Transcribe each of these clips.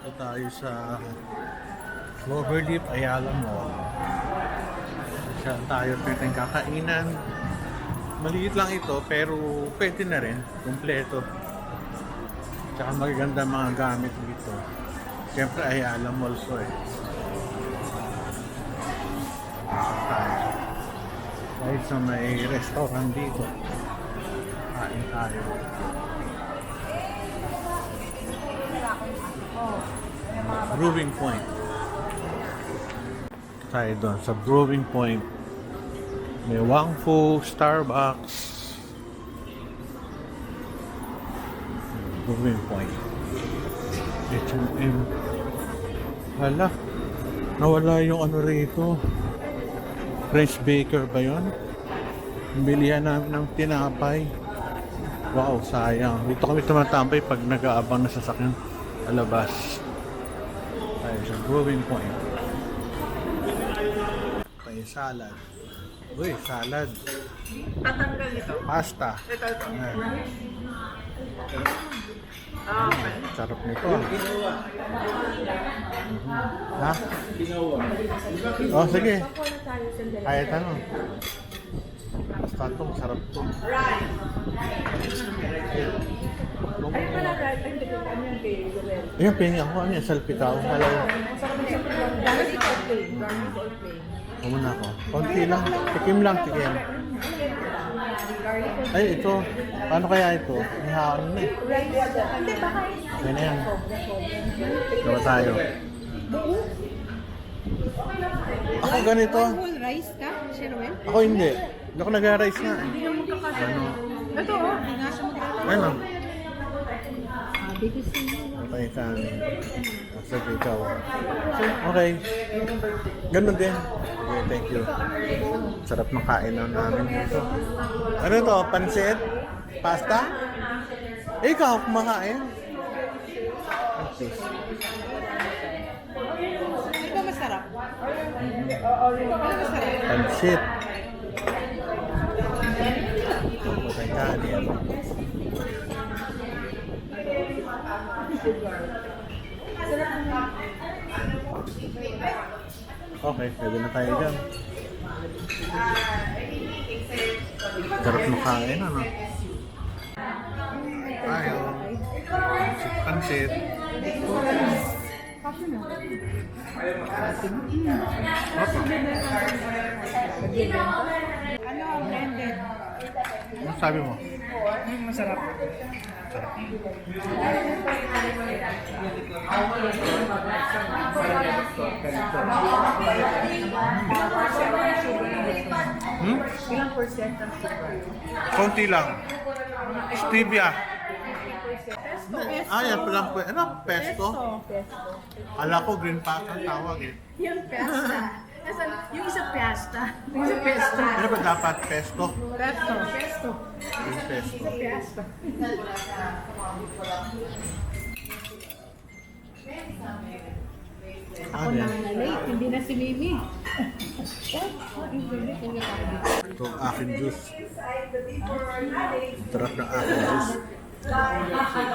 Ito tayo sa Cloverleaf Ayala Mall. Siya tayo pwedeng kakainan. Maliit lang ito pero pwede na rin. Kompleto. Tsaka magaganda mga gamit dito. Siyempre Ayala Mall so eh. Siya tayo. Dahil sa may restaurant dito. Kain tayo. Brewing Point. Tayo doon sa Brewing Point. May Wang Fu, Starbucks. Brewing Point. H&M. Hala. Nawala yung ano rito. French Baker ba yun? Bilihan namin ng tinapay. Wow, sayang. Dito kami tumatambay pag nag-aabang na sasakyan sa labas. Tayo sa Brewing Point. Tayo salad. Uy, salad. Tatanggal ito. Pasta. Ito. Ayan. Okay. Sarap nito ah. Ha? Oh, sige. Kahit ano. Basta ito, masarap ito. Right. Kung- Pala right. Ay, hindi ko ano yung kay Joel. Ayan, pingi ako. Ano yung salpitaw? Hello. Masarap yung sa garlic or plain. Garlic or plain. Kumuna ako. Konti lang. Tikim lang, tikim. Garlic or Ay, ito. Paano kaya ito? May haon na eh. right. Hindi, baka Yan na yan. Diba tayo? Ako ganito. whole rice ka, Sherwin? Ako hindi. Hindi ako nag-rice nga. Hindi naman magkakasya. Ano? Ito oh. Hindi nga siya magkakasya. Ano? Because Okay ka. Sige, ikaw. Okay. Ganun din. Okay, thank you. Sarap ng kainan namin dito. Ano to? Pansit? Pasta? Ikaw, kumakain? Okay. ito masarap. Ito masarap. Pansit. Okay, kanin. Okay, pwede na tayo dyan. Sarap ng kain, ano? Tayo. Pansit. Opo. Ano, blended. Ano sabi mo? Masarap. Hmm? Ilang percent ang sugar? Konti lang. Stevia. Pesto. Ah, yan palang po. Ano? Pesto? Pesto. Ala ko, green pack ang tawag eh. Yung pesta. Yung isa pesta. Yung isa pesta. Ano ba dapat? Pesto? Pesto. Pesto. Green pesto. Pesta. Ah, Ako yan. na late, hindi na si Mimi. Ito ang aking juice. Sarap ng aking juice.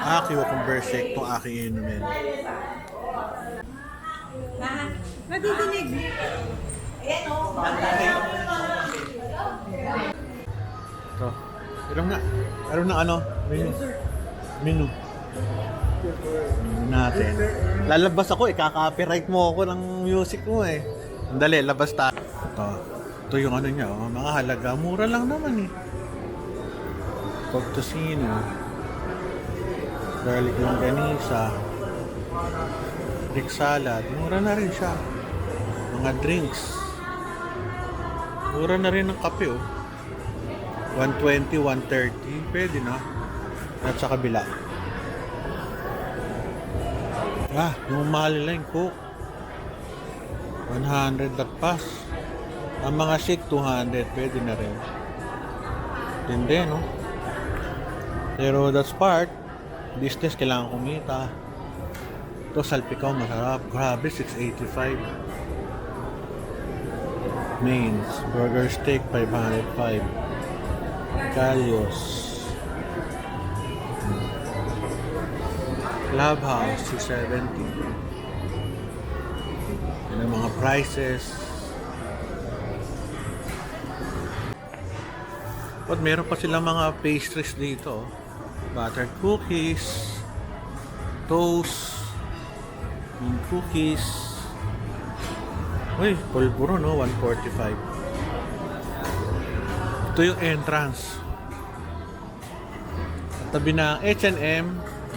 Aki o conversik itong aking inumin. Nadidinig. Ito. Meron na ano? Menu. Menu. Menu natin. Lalabas ako eh. Kaka-copyright mo ako ng music mo eh. Dali, labas tayo. Ito yung ano niya. Oh, mga halaga. Mura lang naman eh. Pork tocino. Garlic longganisa. Greek salad. Mura na rin siya. Mga drinks. Mura na rin ng kape oh. 120, 130. Pwede na. At sa kabila. Ah, yung mahal nila yung Coke. 100 at pass. Ang mga shake, 200. Pwede na rin. Tindi, no? Pero that's part. Business, kailangan kumita. Ito, salpikaw, masarap. Grabe, 685. Mains. Burger steak, 505. Kalyos. Clubhouse, 270. Yan ang mga prices. But meron pa silang mga pastries dito. Buttered cookies, toast, cookies. Uy, pulburo no, 145. Ito yung entrance. Tabi ng H&M,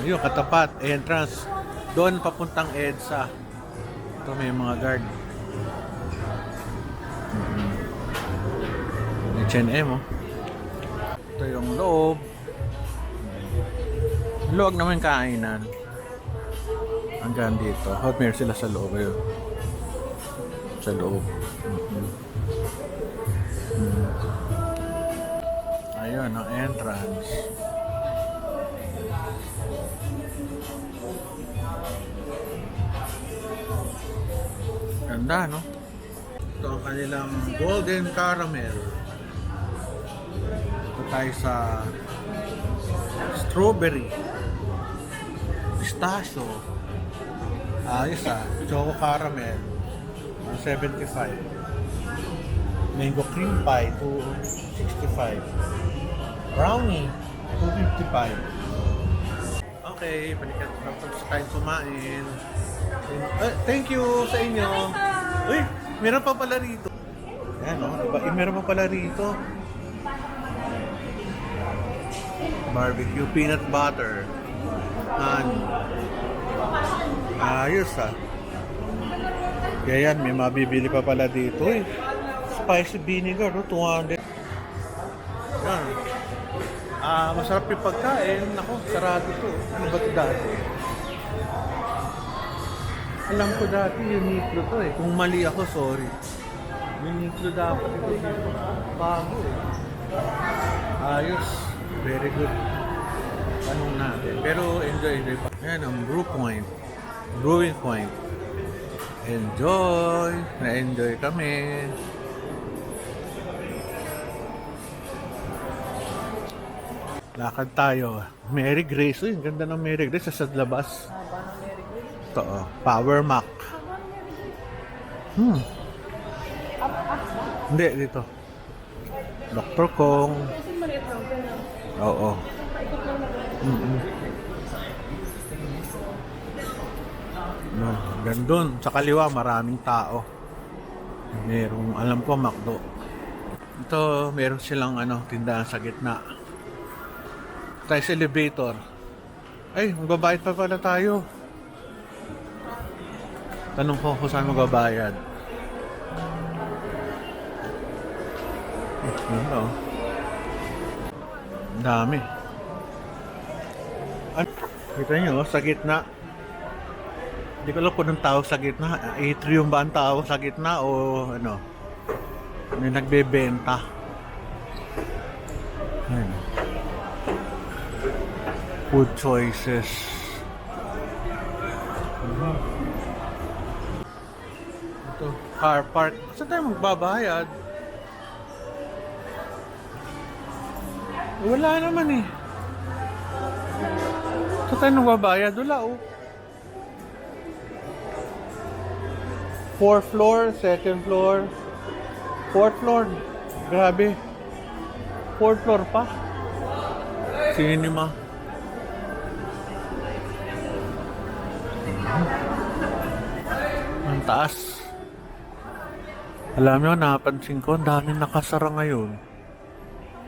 yun, katapat, entrance. Doon papuntang EDSA. Ito may mga guard. H&M, oh. Ito yung loob. Luwag naman kainan. Hanggang dito. Hot meron sila sa loob. Ayun. Sa loob. Ayun, ang entrance. Ganda, no? Ito ang kanilang golden caramel. Ito tayo sa strawberry, pistachio, ayos choco caramel, 75. Mango cream pie, 265. Brownie, 255. Okay, balikan tapos tayo kumain. Thank you sa inyo. Uy, meron pa pala rito. Ayan, no? Diba? Meron pa pala rito. Barbecue peanut butter. Ayos Kaya yan, may mabibili pa pala dito. Uy, spicy vinegar, no? 200. Yan. Masarap yung pagkain. Ako, sarado to. Ano ba ito dati? Alam ko dati, Uniqlo to eh. Kung mali ako, sorry. Uniqlo dapat ito. Bago eh. Ayos. Very good. Tanong natin. Pero enjoy pa. Ayan ang Brewing Point. Enjoy. Na-enjoy kami. Lakad tayo. Mary Grace. Uy, ganda ng Mary Grace. Sa labas. Ito, Power Mac. Hindi, dito. Dr. Kong. Oo. Gandun. Sa kaliwa, maraming tao. Merong, alam ko, McDo. Ito, meron silang tindahan sa gitna. Tayo sa elevator. Ay, magbabayad pa pala tayo. Tanong ko kung saan magbabayad. Ano? Ang dami. Kita nyo, sa gitna. Hindi ko alam kung anong tawag sa gitna. Atrium ba ang tawag sa gitna o ano? May nagbebenta. Ayun. Food choices. Ito, car park. Saan tayo magbabayad? Wala naman eh. Saan tayo magbabayad? Wala oh. 4th floor, 2nd floor, 4th floor. Grabe. 4th floor pa. Cinema. Ang taas. Alam nyo, napansin ko, ang daming nakasara ngayon.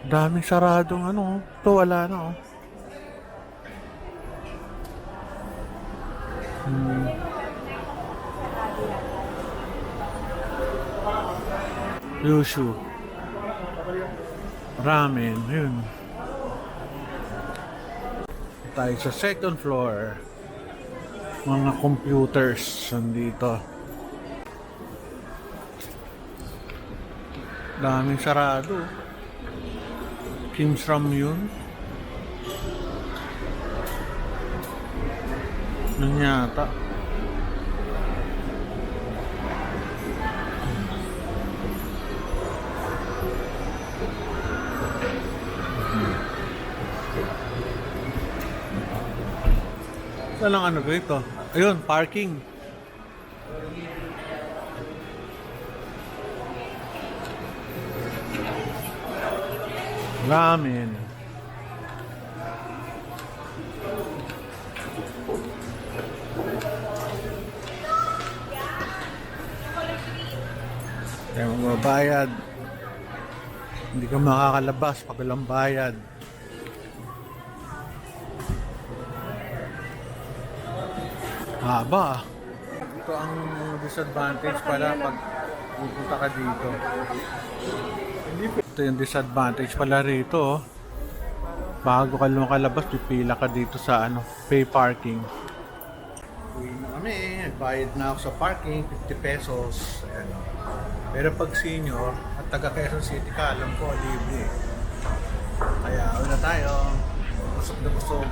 Daming saradong ito wala na oh. Yushu. Ramen, yun. Tayo sa 2nd floor. Mga computers nandito. Daming sarado. Kim's Ram yun. Yun yata. Saan ang ano dito? Ayun, parking. Ramen. Kaya magbabayad. Hindi ka makakalabas pag walang bayad. Haba ah. Ito ang disadvantage pala pag pupunta ka dito. Ito yung disadvantage pala rito. Oh. Bago ka lumakalabas, pipila ka dito sa ano, pay parking. Uwi na kami, nagbayad na ako sa parking, 50 pesos. Ayan. Pero pag senior at taga Quezon City ka, alam ko, libre. Kaya una tayo, busog na busog.